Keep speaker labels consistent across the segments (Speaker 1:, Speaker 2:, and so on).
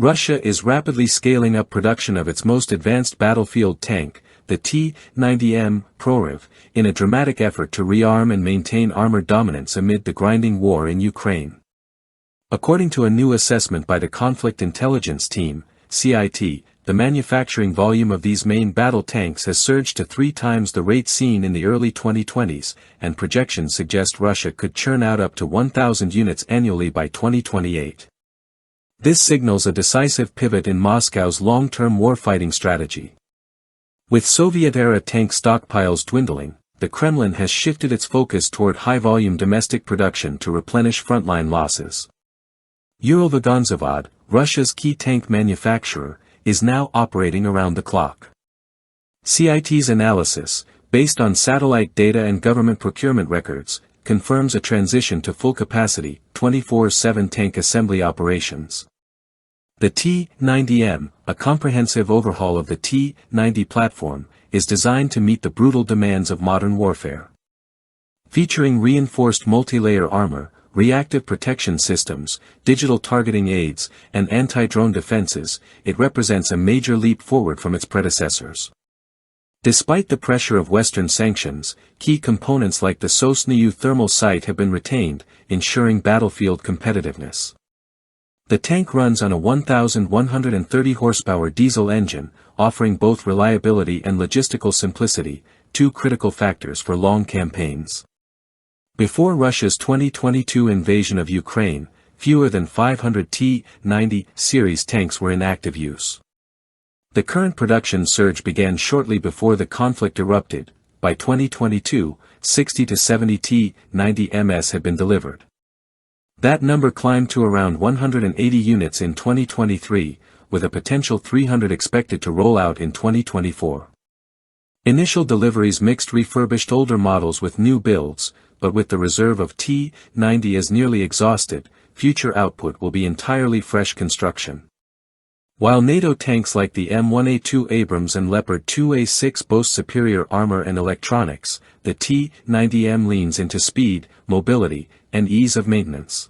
Speaker 1: Russia is rapidly scaling up production of its most advanced battlefield tank, the T-90M Proryv, in a dramatic effort to rearm and maintain armored dominance amid the grinding war in Ukraine. According to a new assessment by the Conflict Intelligence Team, CIT, the manufacturing volume of these main battle tanks has surged to 3 times the rate seen in the early 2020s, and projections suggest Russia could churn out up to 1,000 units annually by 2028. This signals a decisive pivot in Moscow's long-term warfighting strategy. With Soviet-era tank stockpiles dwindling, the Kremlin has shifted its focus toward high-volume domestic production to replenish frontline losses. Uralvagonzavod, Russia's key tank manufacturer, is now operating around the clock. CIT's analysis, based on satellite data and government procurement records, confirms a transition to full-capacity, 24/7 tank assembly operations. The T-90M, a comprehensive overhaul of the T-90 platform, is designed to meet the brutal demands of modern warfare. Featuring reinforced multi-layer armor, reactive protection systems, digital targeting aids, and anti-drone defenses, it represents a major leap forward from its predecessors. Despite the pressure of Western sanctions, key components like the Sosnyu thermal sight have been retained, ensuring battlefield competitiveness. The tank runs on a 1,130 horsepower diesel engine, offering both reliability and logistical simplicity, 2 critical factors for long campaigns. Before Russia's 2022 invasion of Ukraine, fewer than 500 T-90 series tanks were in active use. The current production surge began shortly before the conflict erupted. By 2022, 60 to 70 T-90MS had been delivered. That number climbed to around 180 units in 2023, with a potential 300 expected to roll out in 2024. Initial deliveries mixed refurbished older models with new builds, but with the reserve of T-90 as nearly exhausted, future output will be entirely fresh construction. While NATO tanks like the M1A2 Abrams and Leopard 2A6 boast superior armor and electronics, the T-90M leans into speed, mobility, and ease of maintenance.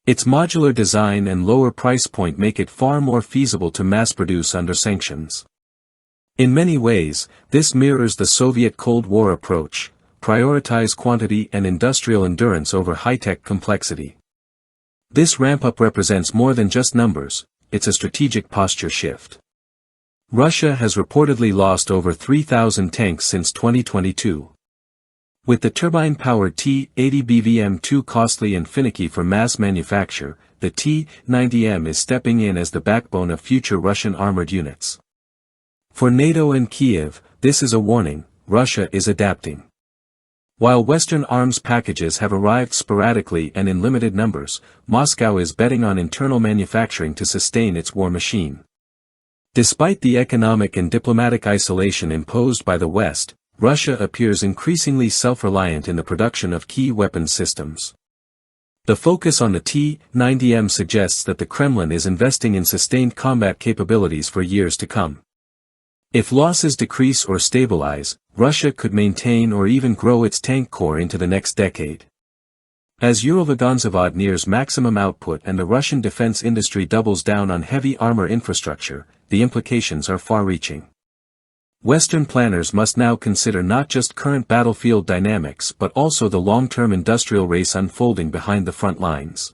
Speaker 1: Its modular design and lower price point make it far more feasible to mass-produce under sanctions. In many ways, this mirrors the Soviet Cold War approach: prioritize quantity and industrial endurance over high-tech complexity. This ramp-up represents more than just numbers, it's a strategic posture shift. Russia has reportedly lost over 3,000 tanks since 2022. With the turbine-powered T-80BVM too costly and finicky for mass manufacture, the T-90M is stepping in as the backbone of future Russian armored units. For NATO and Kiev, this is a warning: Russia is adapting. While Western arms packages have arrived sporadically and in limited numbers, Moscow is betting on internal manufacturing to sustain its war machine. Despite the economic and diplomatic isolation imposed by the West, Russia appears increasingly self-reliant in the production of key weapons systems. The focus on the T-90M suggests that the Kremlin is investing in sustained combat capabilities for years to come. If losses decrease or stabilize, Russia could maintain or even grow its tank corps into the next decade. As Uralvagonzavod nears maximum output and the Russian defense industry doubles down on heavy armor infrastructure, the implications are far-reaching. Western planners must now consider not just current battlefield dynamics but also the long-term industrial race unfolding behind the front lines.